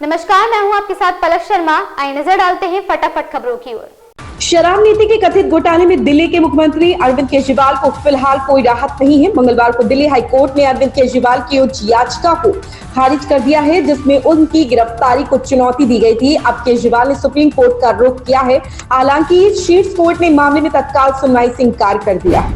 नमस्कार, मैं हूं आपके साथ पलक शर्मा। आइए नजर डालते हैं फटाफट खबरों की ओर। शराब नीति के कथित घोटाले में दिल्ली के मुख्यमंत्री अरविंद केजरीवाल को फिलहाल कोई राहत नहीं है। मंगलवार को दिल्ली हाई कोर्ट ने अरविंद केजरीवाल की उच्च याचिका को खारिज कर दिया है, जिसमें उनकी गिरफ्तारी को चुनौती दी गई थी। अब केजरीवाल ने सुप्रीम कोर्ट का रुख किया है। हालांकि शीर्ष कोर्ट ने मामले में तत्काल सुनवाई से इंकार कर दिया।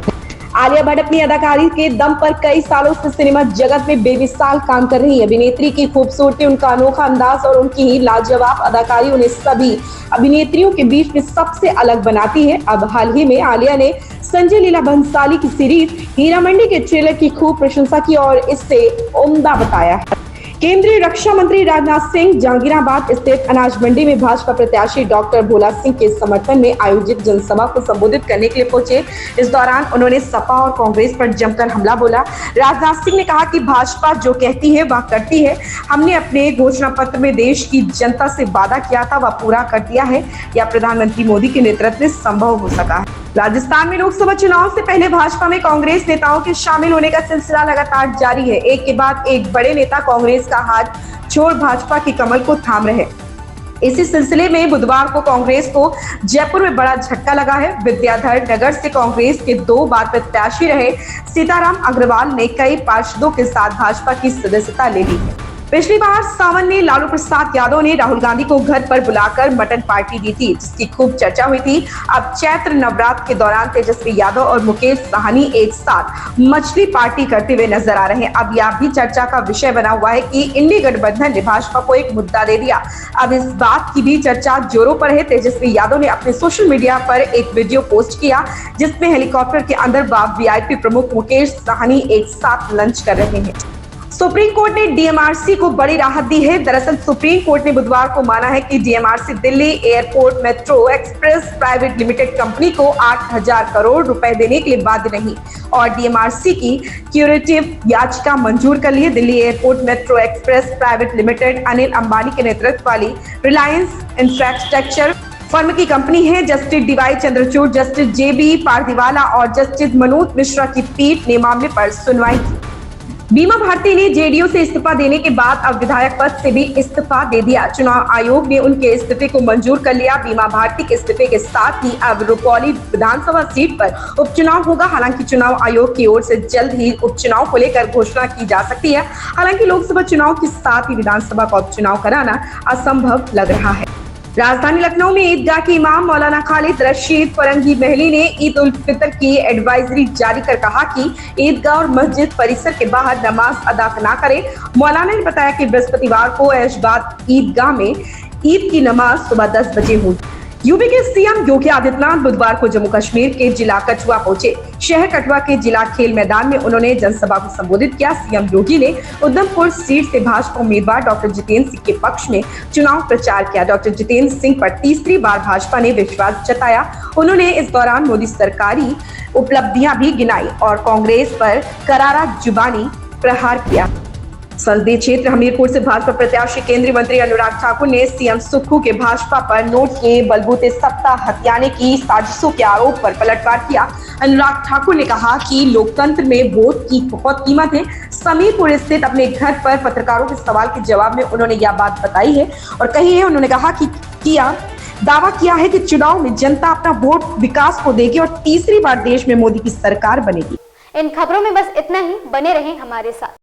आलिया भट्ट अपनी अदाकारी के दम पर कई सालों से सिनेमा जगत में बेमिसाल काम कर रही है। अभिनेत्री की खूबसूरती, उनका अनोखा अंदाज और उनकी लाजवाब अदाकारी उन्हें सभी अभिनेत्रियों के बीच में सबसे अलग बनाती है। अब हाल ही में आलिया ने संजय लीला भंसाली की सीरीज हीरा मंडी के ट्रेलर की खूब प्रशंसा की और इसे उम्दा बताया है। केंद्रीय रक्षा मंत्री राजनाथ सिंह जहांगीराबाद स्थित अनाज मंडी में भाजपा प्रत्याशी डॉक्टर भोला सिंह के समर्थन में आयोजित जनसभा को संबोधित करने के लिए पहुंचे। इस दौरान उन्होंने सपा और कांग्रेस पर जमकर हमला बोला। राजनाथ सिंह ने कहा कि भाजपा जो कहती है वह करती है। हमने अपने घोषणा पत्र में देश की जनता से वादा किया था, वह पूरा कर दिया है। यह प्रधानमंत्री मोदी के नेतृत्व में संभव हो सका है। राजस्थान में लोकसभा चुनाव से पहले भाजपा में कांग्रेस नेताओं के शामिल होने का सिलसिला लगातार जारी है। एक के बाद एक बड़े नेता कांग्रेस का हाथ छोड़ भाजपा की कमल को थाम रहे। इसी सिलसिले में बुधवार को कांग्रेस को जयपुर में बड़ा झटका लगा है। विद्याधर नगर से कांग्रेस के 2 बार प्रत्याशी रहे सीताराम अग्रवाल ने कई पार्षदों के साथ भाजपा की सदस्यता ले ली है। पिछली बार सावन में लालू प्रसाद यादव ने राहुल गांधी को घर पर बुलाकर मटन पार्टी दी थी, जिसकी खूब चर्चा हुई थी। अब चैत्र नवरात्र के दौरान तेजस्वी यादव और मुकेश साहनी एक साथ मछली पार्टी करते हुए नजर आ रहे हैं। अब यह भी चर्चा का विषय बना हुआ है कि इंडी गठबंधन ने भाजपा को एक मुद्दा दे दिया। अब इस बात की भी चर्चा जोरों पर है। तेजस्वी यादव ने अपने सोशल मीडिया पर एक वीडियो पोस्ट किया, जिसमें हेलीकॉप्टर के अंदर वीआईपी प्रमुख मुकेश साहनी एक साथ लंच कर रहे हैं। सुप्रीम कोर्ट ने डीएमआरसी को बड़ी राहत दी है। दरअसल सुप्रीम कोर्ट ने बुधवार को माना है कि DMRC Delhi airport metro express private limited company को 8,000 करोड़ रुपए देने के लिए बाध्य नहीं और डीएमआरसी की क्यूरेटिव याचिका मंजूर कर ली है। Delhi airport metro express private limited Anil Ambani के नेतृत्व वाली रिलायंस इंफ्रास्ट्रक्चर फर्म की कंपनी है। जस्टिस डीवाई चंद्रचूड़, जस्टिस जेबी पारदीवाला और जस्टिस मनोज मिश्रा की पीठ ने मामले पर सुनवाई की। बीमा भारती ने जेडीयू से इस्तीफा देने के बाद अब विधायक पद से भी इस्तीफा दे दिया। चुनाव आयोग ने उनके इस्तीफे को मंजूर कर लिया। बीमा भारती के इस्तीफे के साथ ही अब रुपौली विधानसभा सीट पर उपचुनाव होगा। हालांकि चुनाव आयोग की ओर से जल्द ही उपचुनाव को लेकर घोषणा की जा सकती है। हालांकि लोकसभा चुनाव के साथ ही विधानसभा का उपचुनाव कराना असंभव लग रहा है। राजधानी लखनऊ में ईदगाह के इमाम मौलाना खालिद रशीद फरंगी महली ने ईद उल फितर की एडवाइजरी जारी कर कहा कि ईदगाह और मस्जिद परिसर के बाहर नमाज अदा न करें। मौलाना ने बताया कि बृहस्पतिवार को ऐशबाद ईदगाह में ईद की नमाज सुबह 10 बजे हुई। यूपी के सीएम योगी आदित्यनाथ बुधवार को जम्मू कश्मीर के जिला कठुआ पहुंचे। शहर कठुआ के जिला खेल मैदान में उन्होंने जनसभा को संबोधित किया। सीएम योगी ने उधमपुर सीट से भाजपा उम्मीदवार डॉक्टर जितेंद्र सिंह के पक्ष में चुनाव प्रचार किया। डॉक्टर जितेंद्र सिंह पर तीसरी बार भाजपा ने विश्वास जताया। उन्होंने इस दौरान मोदी सरकारी उपलब्धियां भी गिनाई और कांग्रेस पर करारा जुबानी प्रहार किया। संसदीय क्षेत्र हमीरपुर से भाजपा प्रत्याशी केंद्रीय मंत्री अनुराग ठाकुर ने सीएम सुक्खू के भाजपा पर नोट के बलबूते सत्ता हथियाने की साजिशों के आरोप पर पलटवार किया। अनुराग ठाकुर ने कहा कि लोकतंत्र में वोट की बहुत कीमत है। समीरपुर स्थित अपने घर पर पत्रकारों के सवाल के जवाब में उन्होंने यह बात बताई है और कही है। उन्होंने कहा कि दावा किया है कि चुनाव में जनता अपना वोट विकास को देगी और तीसरी बार देश में मोदी की सरकार बनेगी। इन खबरों में बस इतना ही। बने रहें हमारे साथ।